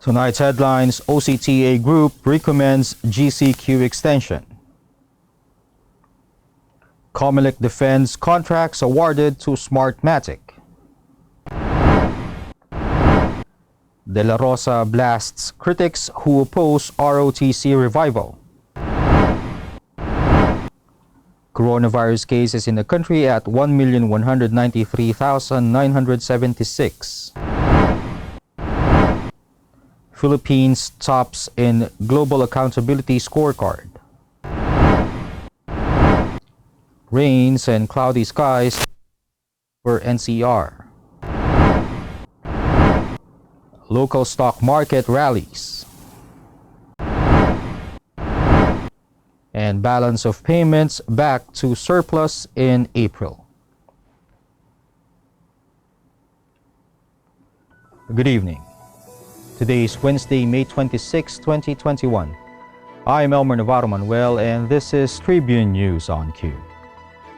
Tonight's headlines: OCTA Group recommends GCQ extension. COMELEC defends contracts awarded to SMARTMATIC. ROSA blasts critics who oppose ROTC revival. Coronavirus cases in the country at 1,193,976. Philippines tops in Global Accountability Scorecard. Rains and cloudy skies for NCR. Local stock market rallies. And balance of payments back to surplus in April. Good evening. Today is Wednesday, May 26, 2021. I'm Elmer Navarro Manuel, and this is Tribune News on Q.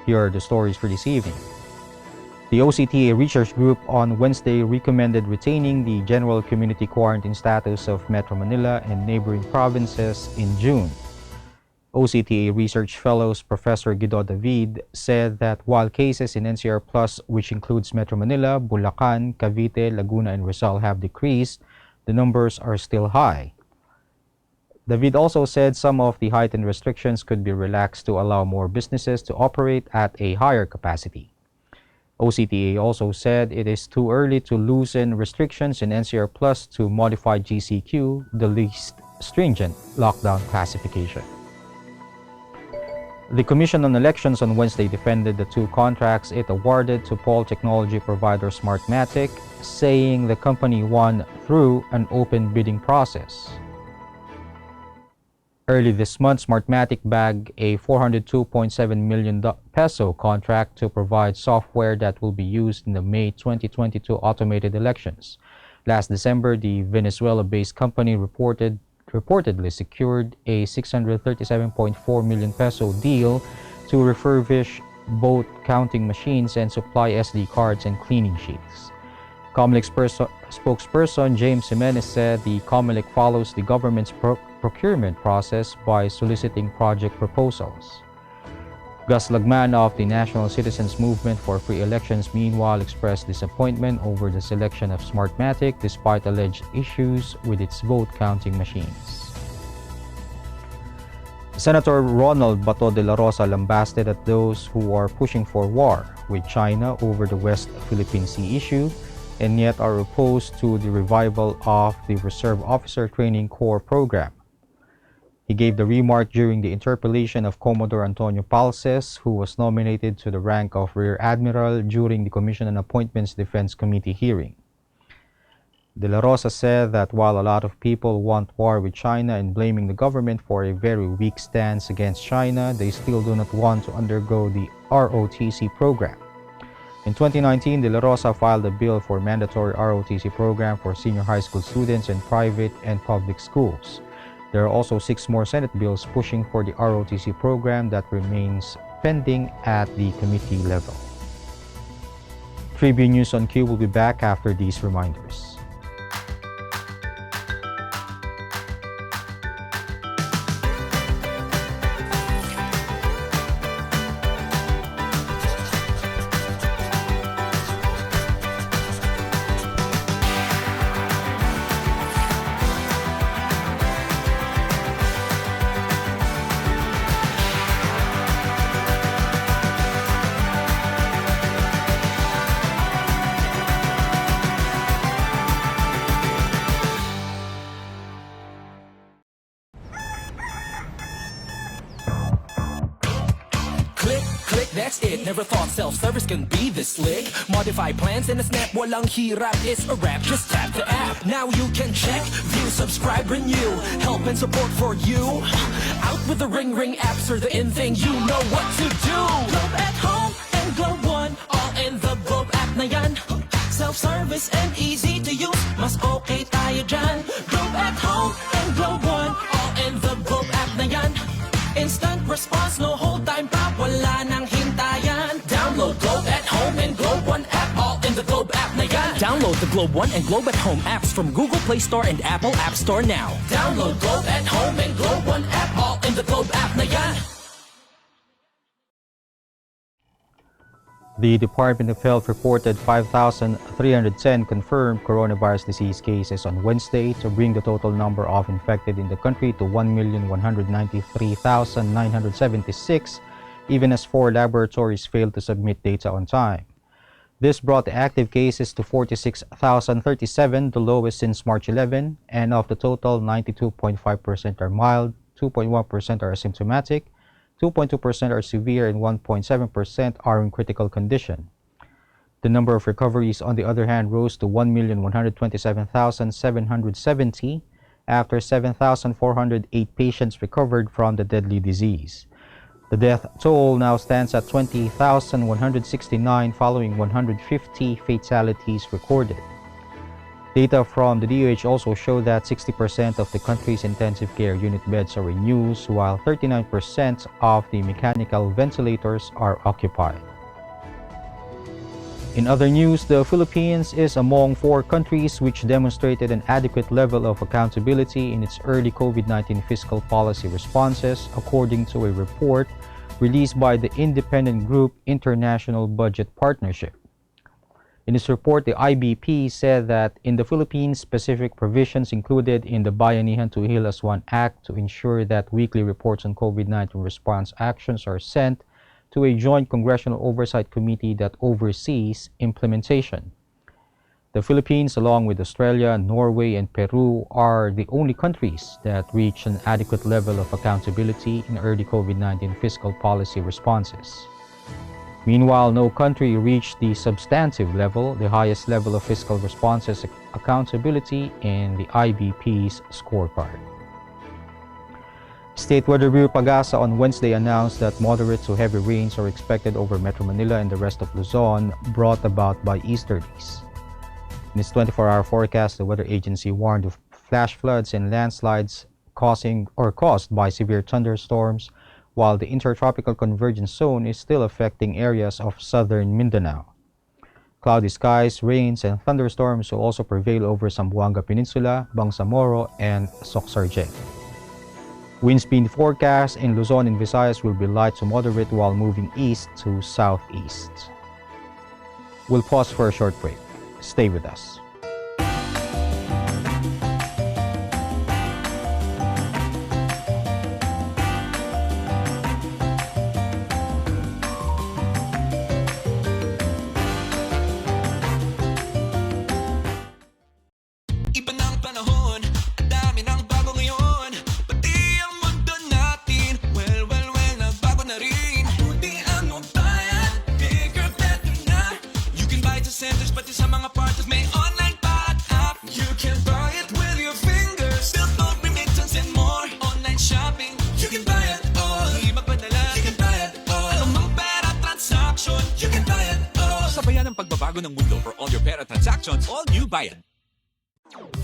Here are the stories for this evening. The OCTA Research Group on Wednesday recommended retaining the general community quarantine status of Metro Manila and neighboring provinces in June. OCTA Research Fellows Professor Guido David said that while cases in NCR Plus, which includes Metro Manila, Bulacan, Cavite, Laguna, and Rizal have decreased, the numbers are still high. David also said some of the heightened restrictions could be relaxed to allow more businesses to operate at a higher capacity. OCTA also said it is too early to loosen restrictions in NCR Plus to modify GCQ, the least stringent lockdown classification. The Commission on Elections on Wednesday defended the two contracts it awarded to poll technology provider SMARTMATIC, saying the company won through an open bidding process. Early this month, SMARTMATIC bagged a 402.7 million peso contract to provide software that will be used in the May 2022 automated elections. Last December, the Venezuela-based company reportedly secured a 637.4 million peso deal to refurbish both counting machines and supply SD cards and cleaning sheets. COMELEC spokesperson James Jimenez said the COMELEC follows the government's procurement process by soliciting project proposals. Gus Lagman of the National Citizens Movement for Free Elections meanwhile expressed disappointment over the selection of SMARTMATIC despite alleged issues with its vote counting machines. Senator Ronald Bato de la Rosa lambasted at those who are pushing for war with China over the West Philippine Sea issue and yet are opposed to the revival of the Reserve Officer Training Corps program. He gave the remark during the interpellation of Commodore Antonio Palces, who was nominated to the rank of Rear Admiral during the Commission on Appointments Defense Committee hearing. De la Rosa said that while a lot of people want war with China and blaming the government for a very weak stance against China, they still do not want to undergo the ROTC program. In 2019, De La Rosa filed a bill for mandatory ROTC program for senior high school students in private and public schools. There are also 6 more Senate bills pushing for the ROTC program that remains pending at the committee level. Tribune News on Q will be back after these reminders. That's it, never thought self-service can be this slick. Modify plans in a snap, walang hirap, it's a wrap. Just tap the app, now you can check, view, subscribe, renew, help and support for you. Out with the Ring apps or the in thing, you know what to do. Globe at home and Globe One, all in the Globe app na yan. Self-service and easy to use, mas okay tayo dyan. Globe at home and Globe One, all in the Globe app na yan. Instant response, no hold time pa, wala nang hintayan. Download Globe at home and Globe One app, all in the Globe app na yan. Download Download the Globe One and Globe at Home apps from Google Play Store and Apple App Store now. Download Globe at Home and Globe One app all in the Globe app na yan. The Department of Health reported 5,310 confirmed coronavirus disease cases on Wednesday to bring the total number of infected in the country to 1,193,976, even as 4 laboratories failed to submit data on time. This brought the active cases to 46,037, the lowest since March 11, and of the total, 92.5% are mild, 2.1% are asymptomatic, 2.2% are severe, and 1.7% are in critical condition. The number of recoveries, on the other hand, rose to 1,127,770 after 7,408 patients recovered from the deadly disease. The death toll now stands at 20,169 following 150 fatalities recorded. Data from the DOH also show that 60% of the country's intensive care unit beds are in use, while 39% of the mechanical ventilators are occupied. In other news, the Philippines is among 4 countries which demonstrated an adequate level of accountability in its early COVID-19 fiscal policy responses, according to a report released by the independent group International Budget Partnership. In its report, the IBP said that in the Philippines, specific provisions included in the Bayanihan to Heal as One Act to ensure that weekly reports on COVID-19 response actions are sent to a joint congressional oversight committee that oversees implementation. The Philippines, along with Australia, Norway, and Peru, are the only countries that reach an adequate level of accountability in early COVID-19 fiscal policy responses. Meanwhile, no country reached the substantive level, the highest level of fiscal responses accountability in the IBP's scorecard. State Weather Bureau Pagasa on Wednesday announced that moderate to heavy rains are expected over Metro Manila and the rest of Luzon, brought about by easterlies. In its 24-hour forecast, the weather agency warned of flash floods and landslides caused by severe thunderstorms, while the intertropical convergence zone is still affecting areas of southern Mindanao. Cloudy skies, rains, and thunderstorms will also prevail over Zamboanga Peninsula, Bangsamoro, and Soxargen. Wind speed forecast in Luzon and Visayas will be light to moderate while moving east to southeast. We'll pause for a short break. Stay with us. Ng mundo for all your pera transactions, all new Bayad.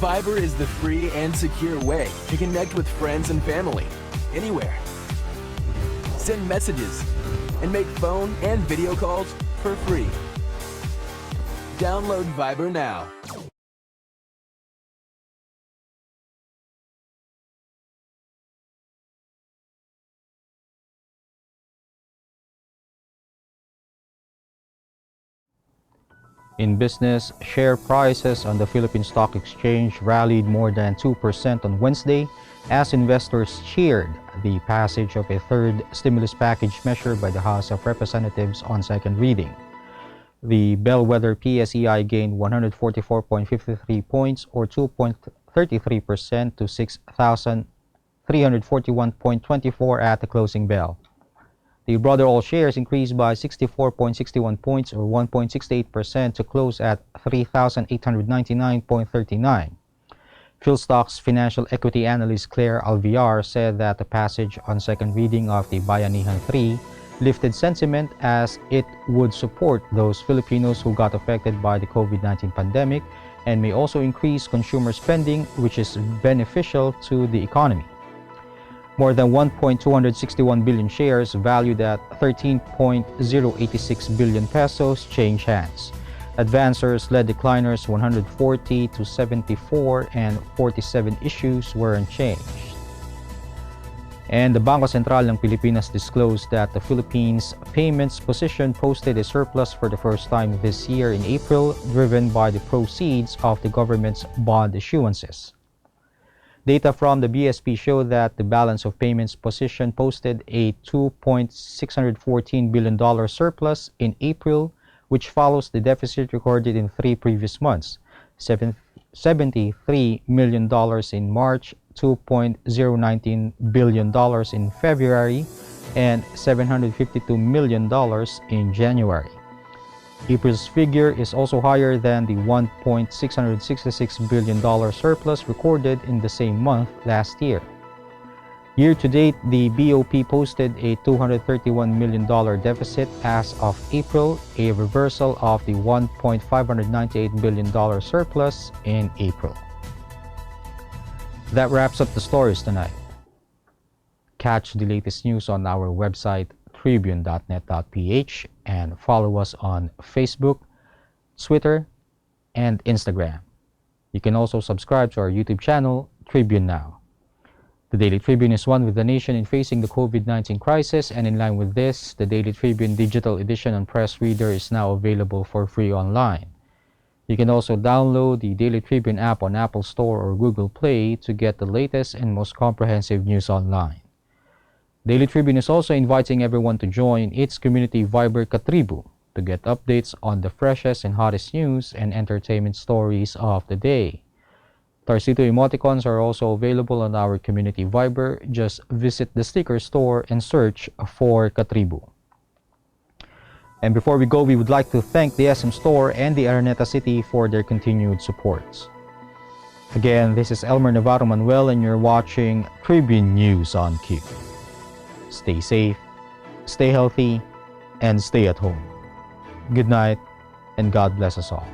Viber is the free and secure way to connect with friends and family anywhere. Send messages and make phone and video calls for free. Download Viber now. In business, share prices on the Philippine Stock Exchange rallied more than 2% on Wednesday as investors cheered the passage of a third stimulus package measure by the House of Representatives on second reading. The bellwether PSEI gained 144.53 points or 2.33% to 6,341.24 at the closing bell. The broader all shares increased by 64.61 points or 1.68% to close at 3,899.39. PhilStock's financial equity analyst Claire Alviar said that the passage on second reading of the Bayanihan 3 lifted sentiment as it would support those Filipinos who got affected by the COVID-19 pandemic and may also increase consumer spending, which is beneficial to the economy. More than 1.261 billion shares valued at 13.086 billion pesos changed hands. Advancers led decliners 140 to 74 and 47 issues were unchanged. And the Bangko Sentral ng Pilipinas disclosed that the Philippines' payments position posted a surplus for the first time this year in April, driven by the proceeds of the government's bond issuances. Data from the BSP show that the balance of payments position posted a $2.614 billion surplus in April, which follows the deficit recorded in 3 previous months, $73 million in March, $2.019 billion in February, and $752 million in January. April's figure is also higher than the $1.666 billion surplus recorded in the same month last year. Year to date, the BOP posted a $231 million deficit as of April, a reversal of the $1.598 billion surplus in April. That wraps up the stories tonight. Catch the latest news on our website tribune.net.ph and follow us on Facebook, Twitter, and Instagram. You can also subscribe to our YouTube channel, Tribune Now. The Daily Tribune is one with the nation in facing the COVID-19 crisis, and in line with this, the Daily Tribune digital edition on Press Reader is now available for free online. You can also download the Daily Tribune app on Apple Store or Google Play to get the latest and most comprehensive news online. Daily Tribune is also inviting everyone to join its community Viber Katribu to get updates on the freshest and hottest news and entertainment stories of the day. Tarsito emoticons are also available on our community Viber. Just visit the sticker store and search for Katribu. And before we go, we would like to thank the SM Store and the Araneta City for their continued support. Again, this is Elmer Navarro Manuel and you're watching Tribune News on Q. Stay safe, stay healthy, and stay at home. Good night, and God bless us all.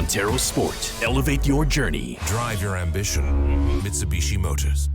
Montero Sport. Elevate your journey. Drive your ambition. Mitsubishi Motors.